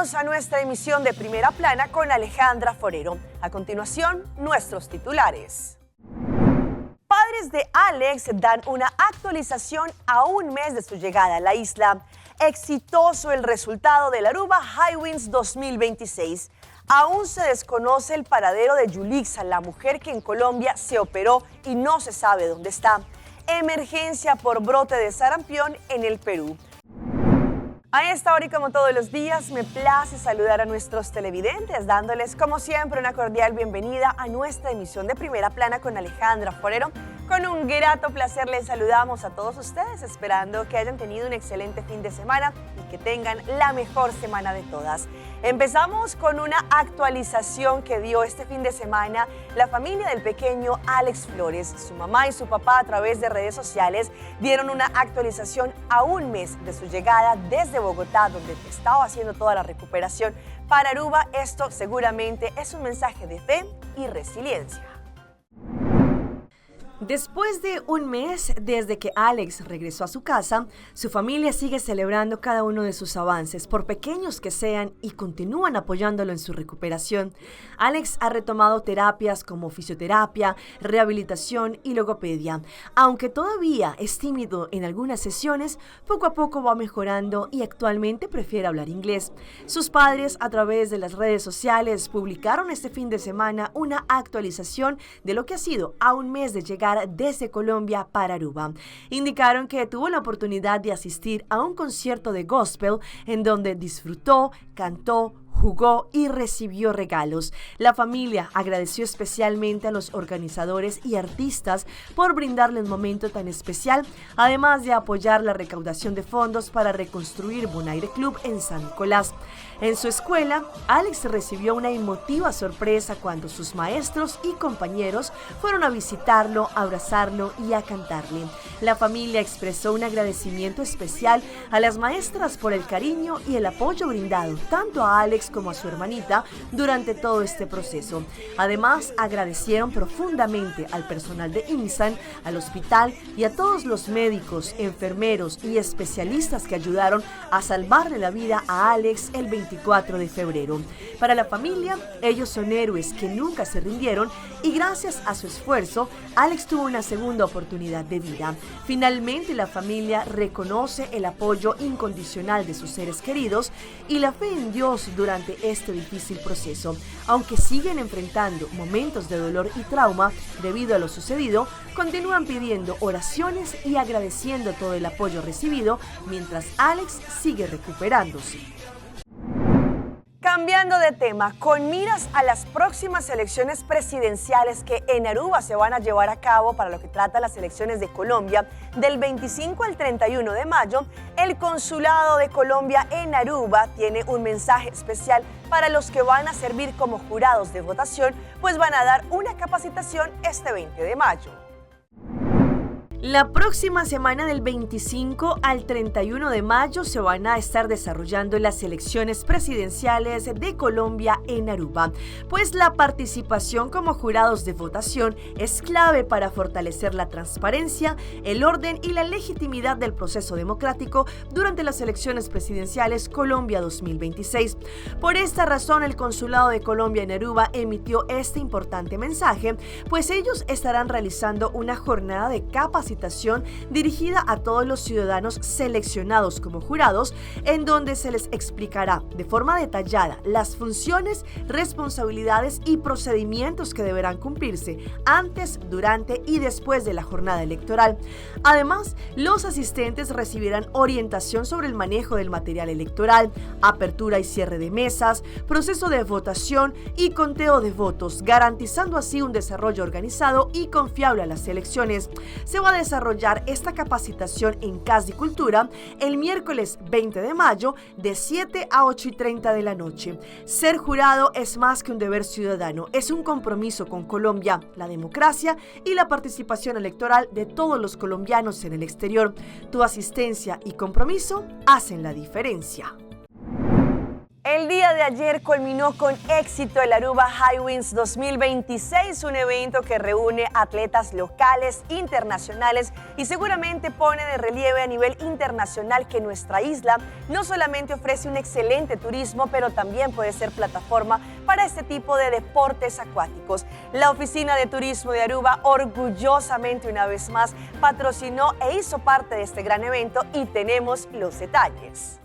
Bienvenidos a nuestra emisión de Primera Plana con Alejandra Forero. A continuación, nuestros titulares. Padres de Alex dan una actualización a un mes de su llegada a la isla. Exitoso el resultado del Aruba Highwinds 2026. Aún se desconoce el paradero de Yulixa, la mujer que en Colombia se operó y no se sabe dónde está. Emergencia por brote de sarampión en el Perú. A esta hora y como todos los días, me place saludar a nuestros televidentes, dándoles como siempre una cordial bienvenida a nuestra emisión de Primera Plana con Alejandra Forero. Con un grato placer les saludamos a todos ustedes, esperando que hayan tenido un excelente fin de semana y que tengan la mejor semana de todas. Empezamos con una actualización que dio este fin de semana la familia del pequeño Alex Flores. Su mamá y su papá a través de redes sociales dieron una actualización a un mes de su llegada desde Bogotá, donde estaba haciendo toda la recuperación para Aruba. Esto seguramente es un mensaje de fe y resiliencia. Después de un mes desde que Alex regresó a su casa, su familia sigue celebrando cada uno de sus avances, por pequeños que sean, y continúan apoyándolo en su recuperación. Alex ha retomado terapias como fisioterapia, rehabilitación y logopedia. Aunque todavía es tímido en algunas sesiones, poco a poco va mejorando y actualmente prefiere hablar inglés. Sus padres, a través de las redes sociales, publicaron este fin de semana una actualización de lo que ha sido a un mes de llegar desde Colombia para Aruba. Indicaron que tuvo la oportunidad de asistir a un concierto de gospel en donde disfrutó, cantó, jugó y recibió regalos. La familia agradeció especialmente a los organizadores y artistas por brindarle un momento tan especial, además de apoyar la recaudación de fondos para reconstruir Bonaire Club en San Nicolás. En su escuela, Alex recibió una emotiva sorpresa cuando sus maestros y compañeros fueron a visitarlo, a abrazarlo y a cantarle. La familia expresó un agradecimiento especial a las maestras por el cariño y el apoyo brindado tanto a Alex como a su hermanita durante todo este proceso. Además, agradecieron profundamente al personal de INSAN, al hospital y a todos los médicos, enfermeros y especialistas que ayudaron a salvarle la vida a Alex el 24 de febrero. Para la familia, ellos son héroes que nunca se rindieron y gracias a su esfuerzo, Alex tuvo una segunda oportunidad de vida. Finalmente, la familia reconoce el apoyo incondicional de sus seres queridos y la fe en Dios durante este difícil proceso. Aunque siguen enfrentando momentos de dolor y trauma debido a lo sucedido, continúan pidiendo oraciones y agradeciendo todo el apoyo recibido mientras Alex sigue recuperándose. Cambiando de tema, con miras a las próximas elecciones presidenciales que en Aruba se van a llevar a cabo para lo que trata las elecciones de Colombia del 25 al 31 de mayo, el Consulado de Colombia en Aruba tiene un mensaje especial para los que van a servir como jurados de votación, pues van a dar una capacitación este 20 de mayo. La próxima semana del 25 al 31 de mayo se van a estar desarrollando las elecciones presidenciales de Colombia en Aruba, pues la participación como jurados de votación es clave para fortalecer la transparencia, el orden y la legitimidad del proceso democrático durante las elecciones presidenciales Colombia 2026. Por esta razón, el Consulado de Colombia en Aruba emitió este importante mensaje, pues ellos estarán realizando una jornada de capacitación dirigida a todos los ciudadanos seleccionados como jurados, en donde se les explicará de forma detallada las funciones, responsabilidades y procedimientos que deberán cumplirse antes, durante y después de la jornada electoral. Además, los asistentes recibirán orientación sobre el manejo del material electoral, apertura y cierre de mesas, proceso de votación y conteo de votos, garantizando así un desarrollo organizado y confiable a las elecciones. Se va a desarrollar esta capacitación en Casa de Cultura el miércoles 20 de mayo de 7 a 8:30 de la noche. Ser jurado es más que un deber ciudadano, es un compromiso con Colombia, la democracia y la participación electoral de todos los colombianos en el exterior. Tu asistencia y compromiso hacen la diferencia. El día de ayer culminó con éxito el Aruba High Winds 2026, un evento que reúne atletas locales, internacionales y seguramente pone de relieve a nivel internacional que nuestra isla no solamente ofrece un excelente turismo, pero también puede ser plataforma para este tipo de deportes acuáticos. La Oficina de Turismo de Aruba orgullosamente una vez más patrocinó e hizo parte de este gran evento y tenemos los detalles.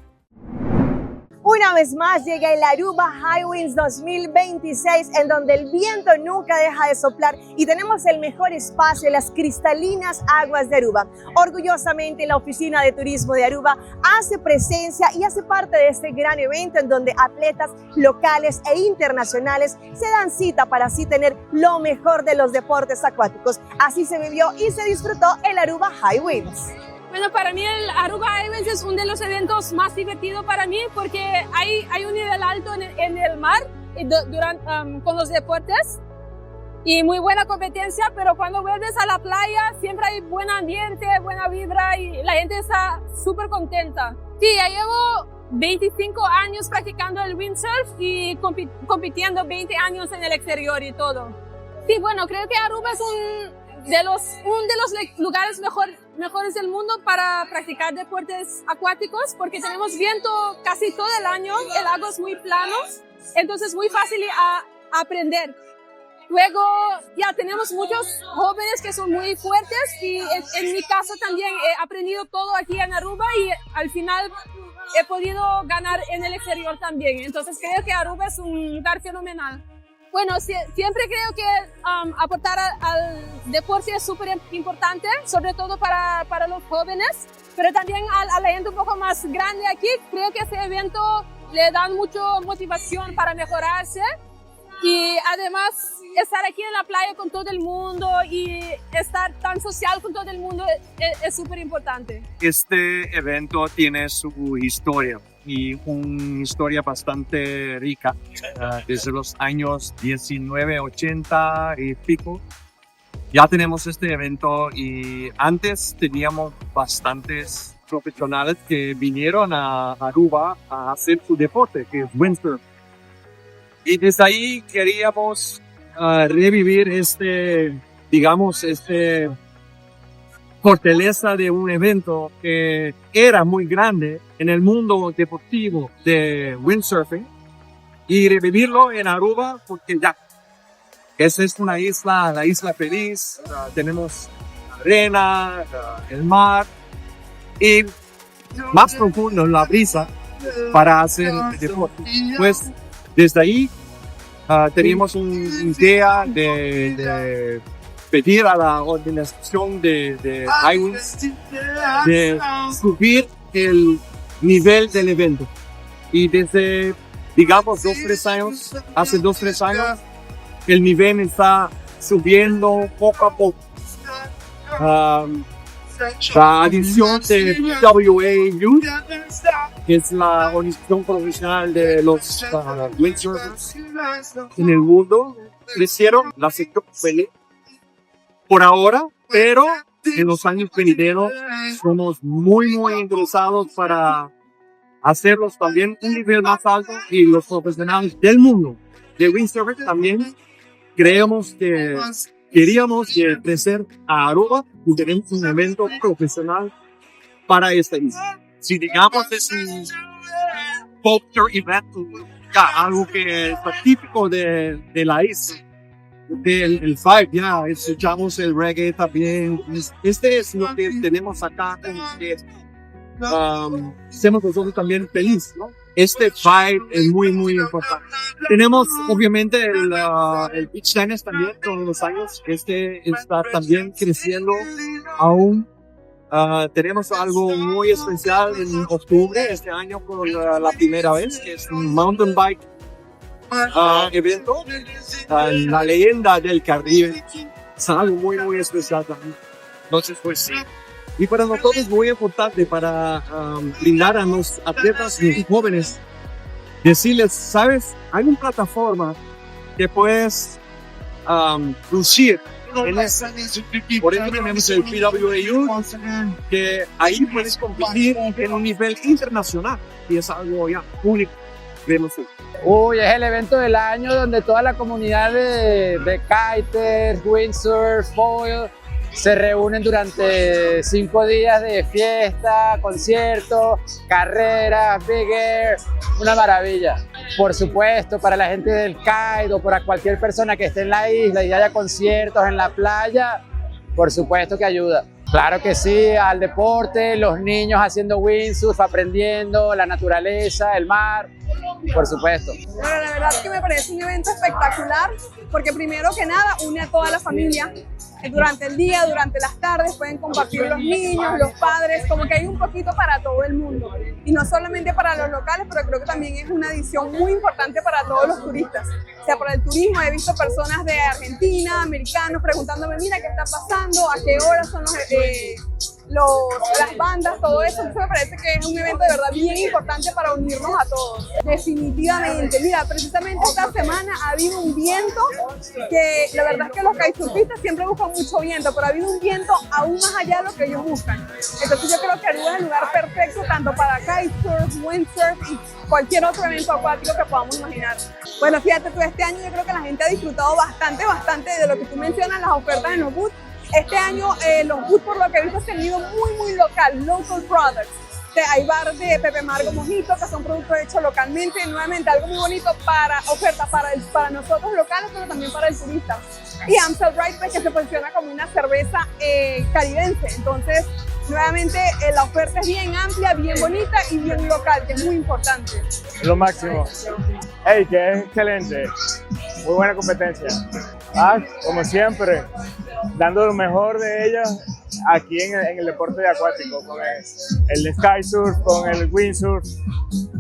Una vez más llega el Aruba High Winds 2026, en donde el viento nunca deja de soplar y tenemos el mejor espacio, las cristalinas aguas de Aruba. Orgullosamente la Oficina de Turismo de Aruba hace presencia y hace parte de este gran evento en donde atletas locales e internacionales se dan cita para así tener lo mejor de los deportes acuáticos. Así se vivió y se disfrutó el Aruba High Winds. Bueno, para mí el Aruba High Winds es uno de los eventos más divertidos para mí porque hay un nivel alto en el mar con los deportes y muy buena competencia, pero cuando vuelves a la playa siempre hay buen ambiente, buena vibra y la gente está súper contenta. Sí, ya llevo 25 años practicando el windsurf y compitiendo 20 años en el exterior y todo. Sí, bueno, creo que Aruba es uno de los lugares mejores del mundo para practicar deportes acuáticos porque tenemos viento casi todo el año, el agua es muy plano, entonces es muy fácil aprender. Luego ya tenemos muchos jóvenes que son muy fuertes y en mi caso también he aprendido todo aquí en Aruba y al final he podido ganar en el exterior también, entonces creo que Aruba es un lugar fenomenal. Bueno, siempre creo que aportar al deporte es súper importante, sobre todo para los jóvenes, pero también a la gente un poco más grande aquí. Creo que este evento le da mucha motivación para mejorarse y además estar aquí en la playa con todo el mundo y estar tan social con todo el mundo es súper importante. Este evento tiene su historia y una historia bastante rica desde los años 1980 y pico. Ya tenemos este evento y antes teníamos bastantes profesionales que vinieron a Aruba a hacer su deporte, que es windsurf. Y desde ahí queríamos revivir fortaleza de un evento que era muy grande en el mundo deportivo de windsurfing y revivirlo en Aruba porque ya, esa es una isla, la isla feliz, tenemos arena, el mar y más profundo la brisa para hacer deporte. Pues desde ahí teníamos una idea de pedir a la organización de High Winds de subir el nivel del evento. Y desde, digamos, hace 2-3 años, el nivel está subiendo poco a poco. La adición de PWA que es la organización profesional de los windsurfers en el mundo, crecieron la sector feliz por ahora, pero en los años venideros somos muy interesados para hacerlos también un nivel más alto y los profesionales del mundo de windsurfing también queríamos crecer a Aruba y tenemos un evento profesional para esta isla. Si digamos es un culture event, algo que es típico de la isla, el vibe, ya escuchamos el reggae también. Este es lo que tenemos acá, hacemos nosotros también feliz, ¿no? Este vibe es muy importante. Tenemos obviamente el beach tennis también todos los años. Este está también creciendo aún. Tenemos algo muy especial en octubre este año por la primera vez, que es un mountain bike evento, la leyenda del Caribe. Es algo muy especial también. Entonces, pues sí. Y para nosotros es muy importante para brindar a los atletas y jóvenes, decirles, ¿sabes? Hay una plataforma que puedes lucir en esa. Por eso tenemos el PWA, que ahí puedes competir en un nivel internacional y es algo ya único. vemos hoy. Uy, es el evento del año donde toda la comunidad de kiters, windsurf, foil se reúnen durante 5 días de fiesta, conciertos, carreras, big air, una maravilla. Por supuesto, para la gente del kite o para cualquier persona que esté en la isla y haya conciertos en la playa, por supuesto que ayuda. Claro que sí, al deporte, los niños haciendo windsurf, aprendiendo la naturaleza, el mar, por supuesto. Bueno, la verdad es que me parece un evento espectacular porque primero que nada une a toda la familia. Durante el día, durante las tardes pueden compartir los niños, los padres, como que hay un poquito para todo el mundo. Y no solamente para los locales, pero creo que también es una adición muy importante para todos los turistas. O sea, para el turismo he visto personas de Argentina, americanos, preguntándome, mira, ¿qué está pasando? ¿A qué hora son las bandas? Todo eso. Entonces me parece que es un evento de verdad bien importante para unirnos a todos. Definitivamente. Mira, precisamente esta semana ha habido un viento que la verdad es que los kitesurfistas siempre buscan mucho viento, pero ha habido un viento aún más allá de lo que ellos buscan. Entonces yo creo que Aruba es el lugar perfecto tanto para kitesurf, windsurf y cualquier otro evento acuático que podamos imaginar. Bueno, fíjate tú, este año yo creo que la gente ha disfrutado bastante de lo que tú mencionas, las ofertas en los booths. Este año los booths, por lo que he visto, se han ido muy local, local products. Hay bar de Pepe Margo Mojito, que son productos hechos localmente. Nuevamente, algo muy bonito para oferta para nosotros locales, pero también para el turista. Y Amstel Bright, que se posiciona como una cerveza caribense. Entonces, nuevamente, la oferta es bien amplia, bien bonita y bien local, que es muy importante. Lo máximo. Hey, que es excelente. Muy buena competencia. Como siempre, dando lo mejor de ellas aquí en el deporte acuático, con el sky surf, con el windsurf,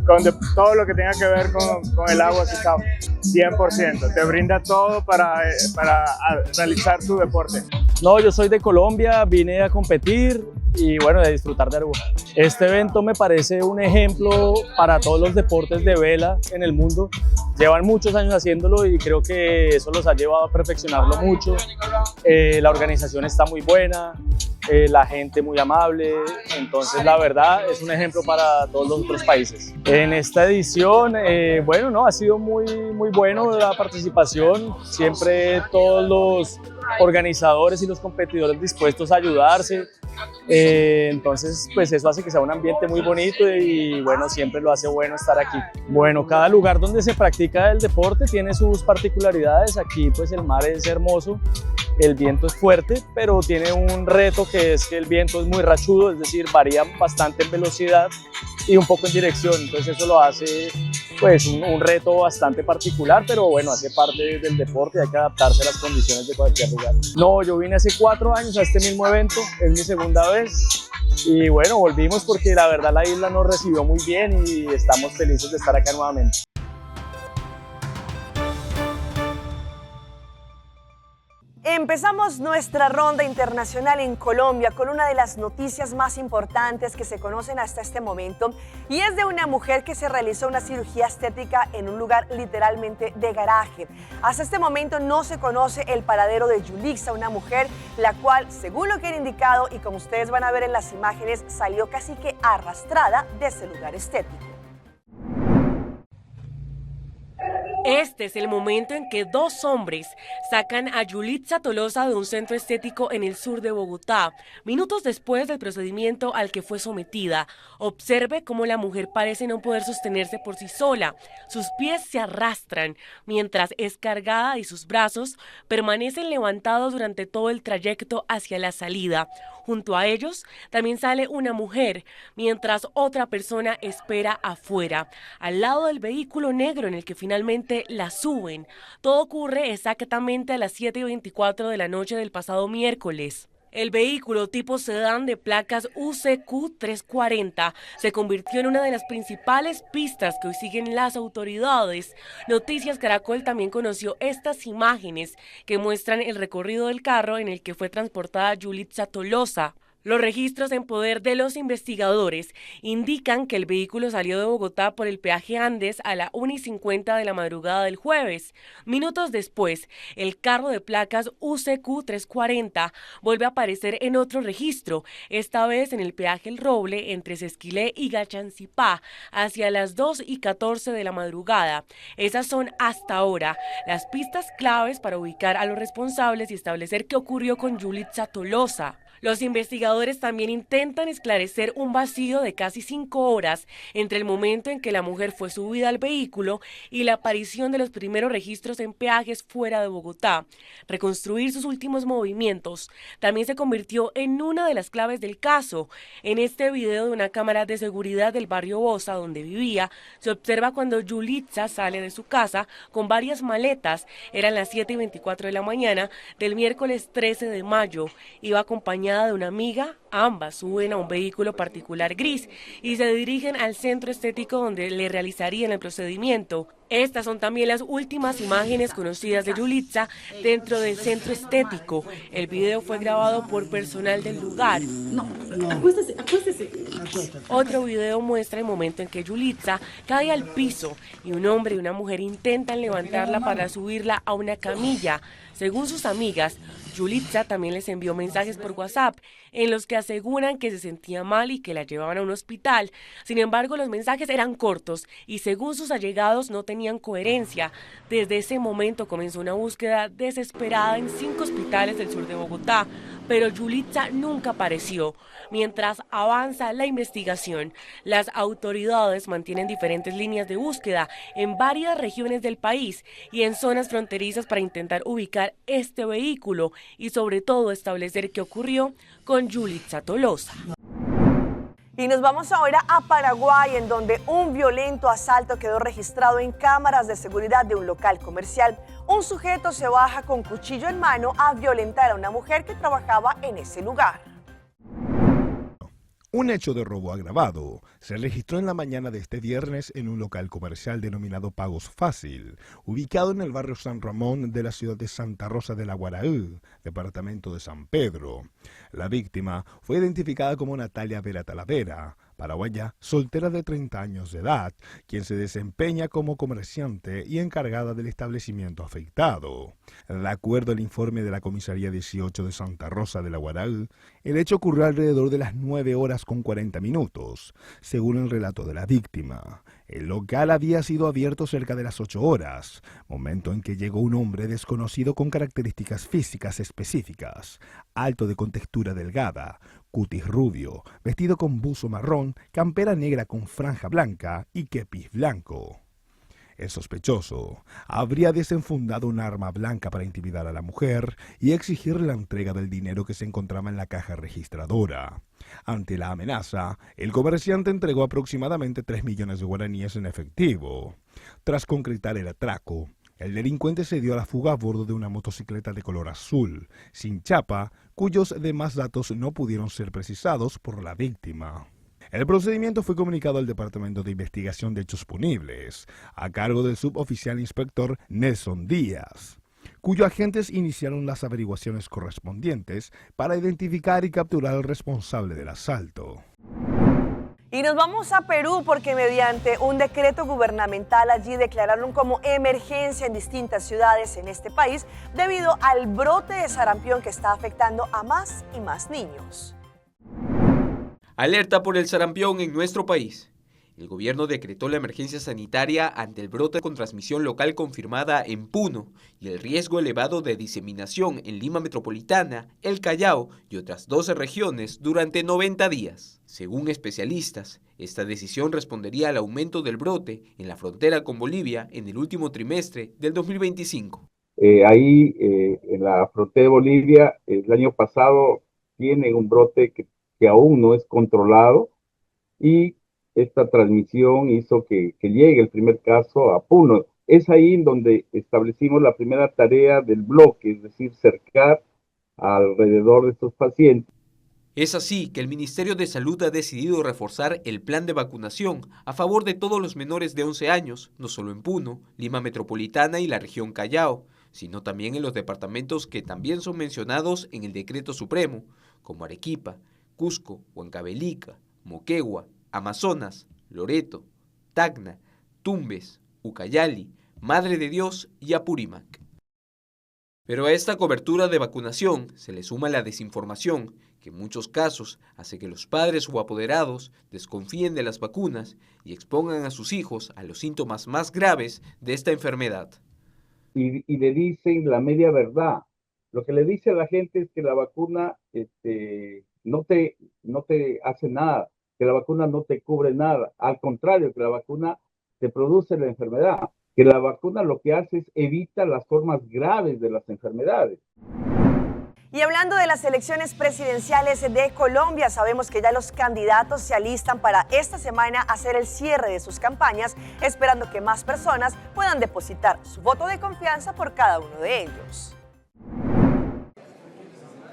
con todo lo que tenga que ver con el agua, que está 100%. Te brinda todo para realizar tu deporte. No, yo soy de Colombia, vine a competir y bueno, de disfrutar de Aruba. Este evento me parece un ejemplo para todos los deportes de vela en el mundo. Llevan muchos años haciéndolo y creo que eso los ha llevado a perfeccionarlo mucho. La organización está muy buena, la gente muy amable, entonces la verdad es un ejemplo para todos los otros países. En esta edición, bueno, no, ha sido muy bueno la participación, siempre todos los organizadores y los competidores dispuestos a ayudarse, entonces pues eso hace que sea un ambiente muy bonito y bueno, siempre lo hace bueno estar aquí. Bueno, cada lugar donde se practica el deporte tiene sus particularidades. Aquí pues el mar es hermoso, el viento es fuerte, pero tiene un reto que es que el viento es muy rachudo, es decir, varía bastante en velocidad y un poco en dirección, entonces eso lo hace pues un reto bastante particular, pero bueno, hace parte del deporte, hay que adaptarse a las condiciones de cualquier lugar. No, yo vine hace 4 años a este mismo evento, es mi segunda vez y bueno, volvimos porque la verdad la isla nos recibió muy bien y estamos felices de estar acá nuevamente. Empezamos nuestra ronda internacional en Colombia con una de las noticias más importantes que se conocen hasta este momento y es de una mujer que se realizó una cirugía estética en un lugar literalmente de garaje. Hasta este momento no se conoce el paradero de Yulixa, una mujer la cual, según lo que han indicado y como ustedes van a ver en las imágenes, salió casi que arrastrada de ese lugar estético. Este es el momento en que 2 hombres sacan a Yulitza Tolosa de un centro estético en el sur de Bogotá, minutos después del procedimiento al que fue sometida. Observe cómo la mujer parece no poder sostenerse por sí sola. Sus pies se arrastran mientras es cargada y sus brazos permanecen levantados durante todo el trayecto hacia la salida. Junto a ellos también sale una mujer, mientras otra persona espera afuera, al lado del vehículo negro en el que finalmente la suben. Todo ocurre exactamente a las 7:24 de la noche del pasado miércoles. El vehículo tipo sedán de placas UCQ 340 se convirtió en una de las principales pistas que hoy siguen las autoridades. Noticias Caracol también conoció estas imágenes que muestran el recorrido del carro en el que fue transportada Yulitza Tolosa. Los registros en poder de los investigadores indican que el vehículo salió de Bogotá por el peaje Andes a la 1:50 de la madrugada del jueves. Minutos después, el carro de placas UCQ 340 vuelve a aparecer en otro registro, esta vez en el peaje El Roble entre Sesquilé y Gachancipá, hacia las 2:14 de la madrugada. Esas son hasta ahora las pistas claves para ubicar a los responsables y establecer qué ocurrió con Yulitza Tolosa. Los investigadores también intentan esclarecer un vacío de casi 5 horas entre el momento en que la mujer fue subida al vehículo y la aparición de los primeros registros en peajes fuera de Bogotá. Reconstruir sus últimos movimientos también se convirtió en una de las claves del caso. En este video de una cámara de seguridad del barrio Bosa, donde vivía, se observa cuando Yulitza sale de su casa con varias maletas. Eran las 7:24 de la mañana del miércoles 13 de mayo. Iba acompañada de una amiga. Ambas suben a un vehículo particular gris y se dirigen al centro estético donde le realizarían el procedimiento. Estas son también las últimas imágenes conocidas de Yulitza dentro del centro estético. El video fue grabado por personal del lugar. Acuéstese. Otro video muestra el momento en que Yulitza cae al piso y un hombre y una mujer intentan levantarla para subirla a una camilla. Según sus amigas, Yulitza también les envió mensajes por WhatsApp en los que aseguran que se sentía mal y que la llevaban a un hospital. Sin embargo, los mensajes eran cortos y según sus allegados no tenían coherencia. Desde ese momento comenzó una búsqueda desesperada en 5 hospitales del sur de Bogotá, pero Yulitza nunca apareció. Mientras avanza la investigación, las autoridades mantienen diferentes líneas de búsqueda en varias regiones del país y en zonas fronterizas para intentar ubicar este vehículo y sobre todo establecer qué ocurrió con Yulitza Tolosa. Y nos vamos ahora a Paraguay, en donde un violento asalto quedó registrado en cámaras de seguridad de un local comercial. Un sujeto se baja con cuchillo en mano a violentar a una mujer que trabajaba en ese lugar. Un hecho de robo agravado se registró en la mañana de este viernes en un local comercial denominado Pagos Fácil, ubicado en el barrio San Ramón de la ciudad de Santa Rosa de la Guaraú, departamento de San Pedro. La víctima fue identificada como Natalia Vera Talavera, paraguaya, soltera de 30 años de edad, quien se desempeña como comerciante y encargada del establecimiento afectado. De acuerdo al informe de la Comisaría 18 de Santa Rosa de la Guaraú, el hecho ocurrió alrededor de las 9:40. Según el relato de la víctima, el local había sido abierto cerca de las 8 horas, momento en que llegó un hombre desconocido con características físicas específicas, alto de contextura delgada, cutis rubio, vestido con buzo marrón, campera negra con franja blanca y kepis blanco. El sospechoso habría desenfundado un arma blanca para intimidar a la mujer y exigirle la entrega del dinero que se encontraba en la caja registradora. Ante la amenaza, el comerciante entregó aproximadamente 3 millones de guaraníes en efectivo. Tras concretar el atraco, el delincuente se dio a la fuga a bordo de una motocicleta de color azul, sin chapa, cuyos demás datos no pudieron ser precisados por la víctima. El procedimiento fue comunicado al Departamento de Investigación de Hechos Punibles, a cargo del suboficial inspector Nelson Díaz, cuyos agentes iniciaron las averiguaciones correspondientes para identificar y capturar al responsable del asalto. Y nos vamos a Perú porque mediante un decreto gubernamental allí declararon como emergencia en distintas ciudades en este país debido al brote de sarampión que está afectando a más y más niños. Alerta por el sarampión en nuestro país. El gobierno decretó la emergencia sanitaria ante el brote con transmisión local confirmada en Puno y el riesgo elevado de diseminación en Lima Metropolitana, El Callao y otras 12 regiones durante 90 días. Según especialistas, esta decisión respondería al aumento del brote en la frontera con Bolivia en el último trimestre del 2025. En la frontera de Bolivia, el año pasado tienen un brote que aún no es controlado y esta transmisión hizo que llegue el primer caso a Puno. Es ahí en donde establecimos la primera tarea del bloque, es decir, cercar alrededor de estos pacientes. Es así que el Ministerio de Salud ha decidido reforzar el plan de vacunación a favor de todos los menores de 11 años, no solo en Puno, Lima Metropolitana y la región Callao, sino también en los departamentos que también son mencionados en el Decreto Supremo, como Arequipa, Cusco, Huancavelica, Moquegua, Amazonas, Loreto, Tacna, Tumbes, Ucayali, Madre de Dios y Apurímac. Pero a esta cobertura de vacunación se le suma la desinformación, que en muchos casos hace que los padres o apoderados desconfíen de las vacunas y expongan a sus hijos a los síntomas más graves de esta enfermedad. Y le dicen la media verdad. Lo que le dice a la gente es que la vacuna no te hace nada, que la vacuna no te cubre nada. Al contrario, que la vacuna te produce la enfermedad. Que la vacuna lo que hace es evita las formas graves de las enfermedades. Y hablando de las elecciones presidenciales de Colombia, sabemos que ya los candidatos se alistan para esta semana hacer el cierre de sus campañas, esperando que más personas puedan depositar su voto de confianza por cada uno de ellos.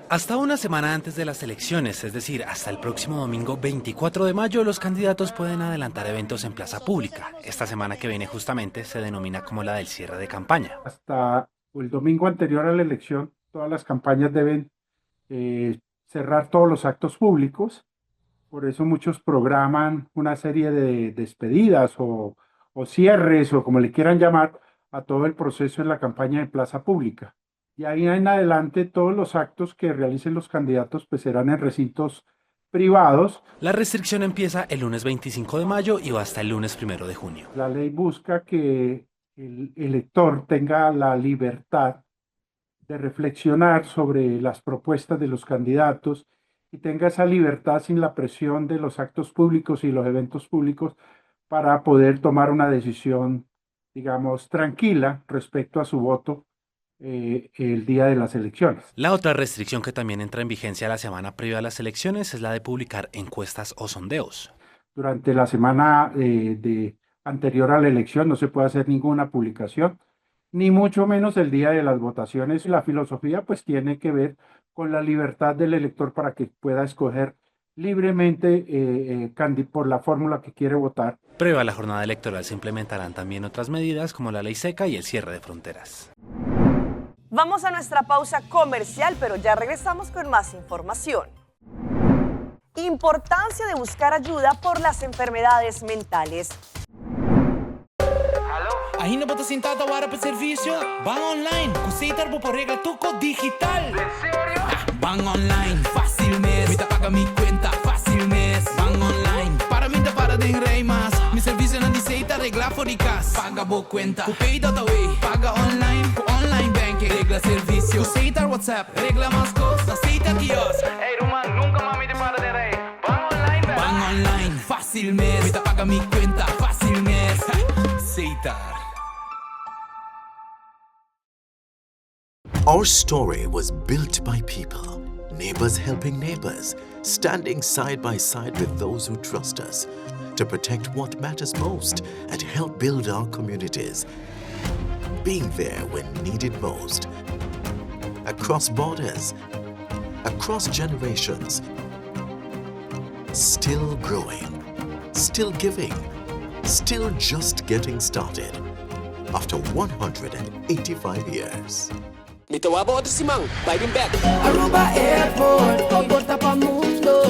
Hasta una semana antes de las elecciones, es decir, hasta el próximo domingo 24 de mayo, los candidatos pueden adelantar eventos en plaza pública. Esta semana que viene justamente se denomina como la del cierre de campaña. Hasta el domingo anterior a la elección, todas las campañas deben cerrar todos los actos públicos. Por eso muchos programan una serie de despedidas o cierres o como le quieran llamar a todo el proceso en la campaña de plaza pública. Y ahí en adelante todos los actos que realicen los candidatos pues serán en recintos privados. La restricción empieza el lunes 25 de mayo y va hasta el lunes 1 de junio. La ley busca que el elector tenga la libertad de reflexionar sobre las propuestas de los candidatos y tenga esa libertad sin la presión de los actos públicos y los eventos públicos para poder tomar una decisión, digamos, tranquila respecto a su voto el día de las elecciones. La otra restricción que también entra en vigencia la semana previa a las elecciones es la de publicar encuestas o sondeos. Durante la semana anterior a la elección no se puede hacer ninguna publicación, ni mucho menos el día de las votaciones. La filosofía pues tiene que ver con la libertad del elector para que pueda escoger libremente por la fórmula que quiere votar. Previo a la jornada electoral se implementarán también otras medidas como la ley seca y el cierre de fronteras. Vamos a nuestra pausa comercial, pero ya regresamos con más información. Importancia de buscar ayuda por las enfermedades mentales. Ainda bota sentado agora para serviço? Van online, consider por regra tuco digital. ¿En serio? Van online, fácil mes. Me paga mi cuenta, fácil mes. Van online, para mí te para de rei mas. Mi serviço não diceita regla fóricas. Paga boa cuenta, pay data way. Paga online, online banking. Regla serviço, aceita WhatsApp. Regla mais coisas, aceita kiosco. Ei, Roman, nunca mami te para de rei. Van online, baby. Van online, fácil mes. Me paga mi cuenta, fácil mes. Aceitar. Our story was built by people, neighbors helping neighbors, standing side by side with those who trust us, to protect what matters most and help build our communities. Being there when needed most. Across borders, across generations. Still growing, still giving, still just getting started. After 185 years. Mito wabo to Simang, biting back. Aruba Airport, comporta pa mundo.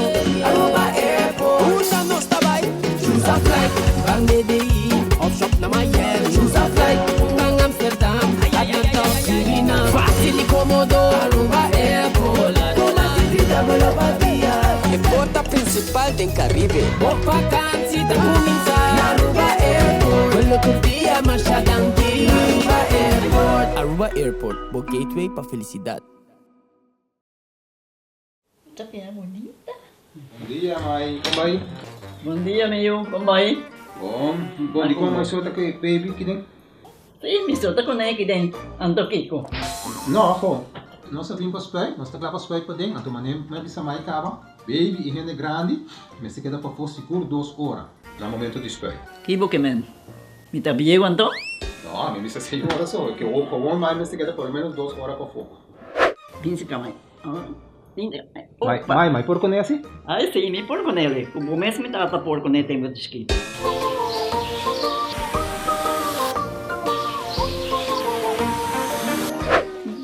Aruba Airport, una no está by. Choose a flight, bang DDI, off shop na Miami. Choose a flight, bang Amsterdam, Atlanta, Suriname. Fácil y cómodo, Aruba Airport. Con la actividad de la batía. E porta principal del Caribe. Por vacanze da cominciare. Aruba Airport, quello che dia marcha danti. Aruba Airport. Aruba Airport, o gateway para felicidad. Tapia bonita. Bom dia, mãe. Como vai? Bom dia, meu. Como vai? Bom. Bom, como mais outra que baby que tem? Sim, me solta com ele que tem. Ando Kiko. Não, ho. Nós vim para os pés, nós estamos para os pés para dentro. Então, mas bisa mais cava. Baby e gente grande, mas se queda para for seguro 2 horas. No momento de espera. Kibo que men. Me tapia quanto? Não, a mim bisa 6 horas só. Que o com mais se queda por menos 2 horas para fogo. Pince camai. Mai, por con esse? Ah, sim, me por com ele. O começo me tava por com ele tem muito esquito.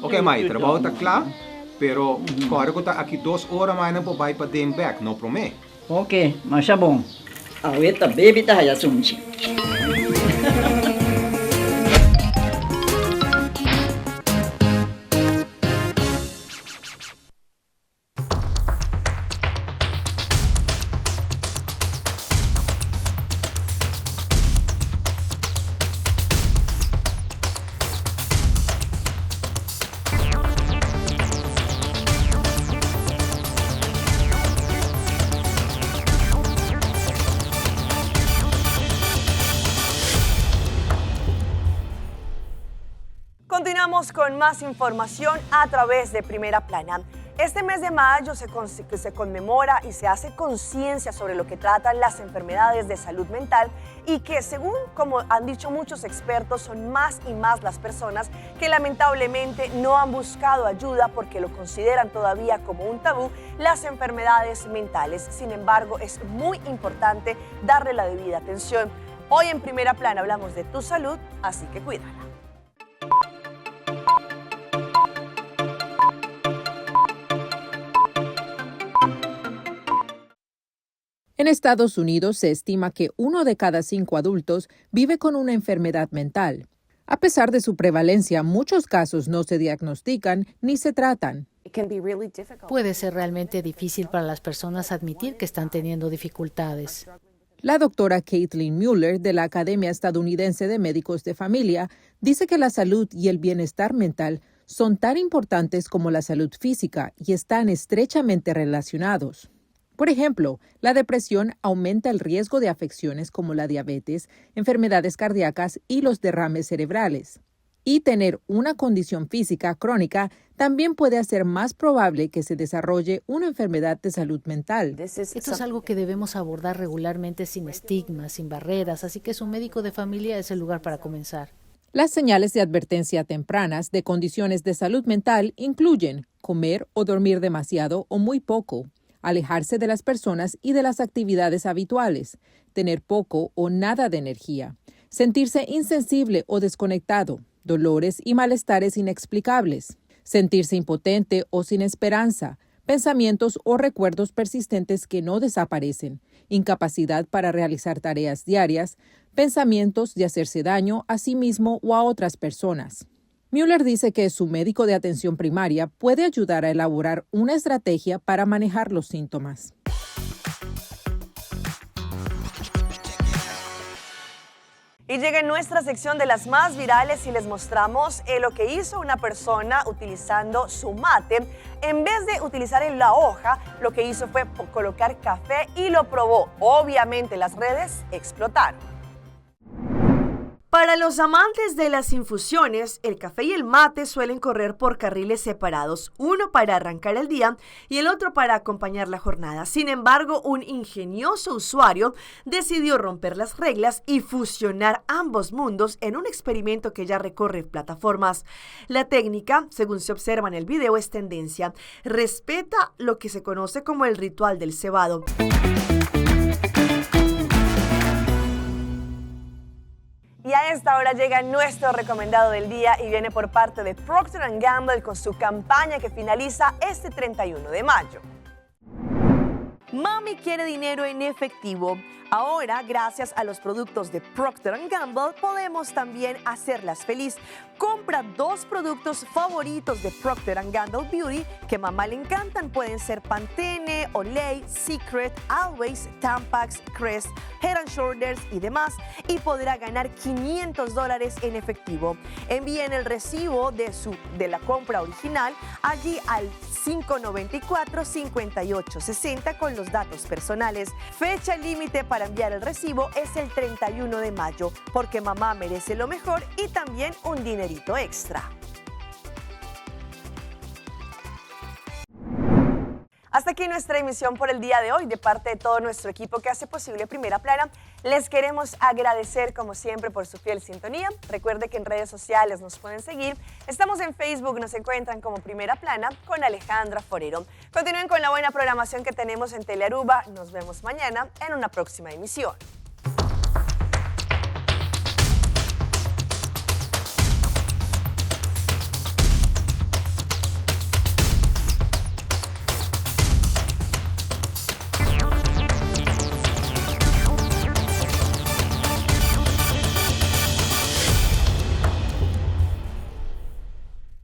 Ok, Mai, trabalho está claro? Pero, claro que está aqui 2 horas mais não vai para dem back, não promete? Ok, mas tá bom. Ahorita baby tá já sunchi. Continuamos con más información a través de Primera Plana. Este mes de mayo se conmemora y se hace conciencia sobre lo que tratan las enfermedades de salud mental y que, según como han dicho muchos expertos, son más y más las personas que lamentablemente no han buscado ayuda porque lo consideran todavía como un tabú, las enfermedades mentales. Sin embargo, es muy importante darle la debida atención. Hoy en Primera Plana hablamos de tu salud, así que cuídala. En Estados Unidos se estima que 1 de cada 5 adultos vive con una enfermedad mental. A pesar de su prevalencia, muchos casos no se diagnostican ni se tratan. Puede ser realmente difícil para las personas admitir que están teniendo dificultades. La doctora Caitlin Mueller, de la Academia Estadounidense de Médicos de Familia, dice que la salud y el bienestar mental son tan importantes como la salud física y están estrechamente relacionados. Por ejemplo, la depresión aumenta el riesgo de afecciones como la diabetes, enfermedades cardíacas y los derrames cerebrales. Y tener una condición física crónica también puede hacer más probable que se desarrolle una enfermedad de salud mental. Esto es algo que debemos abordar regularmente sin estigmas, sin barreras, así que su médico de familia es el lugar para comenzar. Las señales de advertencia tempranas de condiciones de salud mental incluyen comer o dormir demasiado o muy poco, alejarse de las personas y de las actividades habituales, tener poco o nada de energía, sentirse insensible o desconectado, dolores y malestares inexplicables, sentirse impotente o sin esperanza, pensamientos o recuerdos persistentes que no desaparecen, incapacidad para realizar tareas diarias, pensamientos de hacerse daño a sí mismo o a otras personas. Mueller dice que su médico de atención primaria puede ayudar a elaborar una estrategia para manejar los síntomas. Y llega en nuestra sección de las más virales y les mostramos lo que hizo una persona utilizando su mate. En vez de utilizar la hoja, lo que hizo fue colocar café y lo probó. Obviamente las redes explotaron. Para los amantes de las infusiones, el café y el mate suelen correr por carriles separados, uno para arrancar el día y el otro para acompañar la jornada. Sin embargo, un ingenioso usuario decidió romper las reglas y fusionar ambos mundos en un experimento que ya recorre plataformas. La técnica, según se observa en el video, es tendencia. Respeta lo que se conoce como el ritual del cebado. Y a esta hora llega nuestro recomendado del día y viene por parte de Procter & Gamble con su campaña que finaliza este 31 de mayo. Mami quiere dinero en efectivo. Ahora, gracias a los productos de Procter & Gamble, podemos también hacerlas feliz. Compra 2 productos favoritos de Procter & Gamble Beauty que a mamá le encantan. Pueden ser Pantene, Olay, Secret, Always, Tampax, Crest, Head & Shoulders y demás. Y podrá ganar $500 en efectivo. Envíen el recibo de la compra original allí al 594-5860 con los datos personales. Fecha límite para enviar el recibo es el 31 de mayo, porque mamá merece lo mejor y también un dinerito extra. Hasta aquí nuestra emisión por el día de hoy. De parte de todo nuestro equipo que hace posible Primera Plana, les queremos agradecer como siempre por su fiel sintonía. Recuerde que en redes sociales nos pueden seguir. Estamos en Facebook, nos encuentran como Primera Plana con Alejandra Forero. Continúen con la buena programación que tenemos en Telearuba. Nos vemos mañana en una próxima emisión.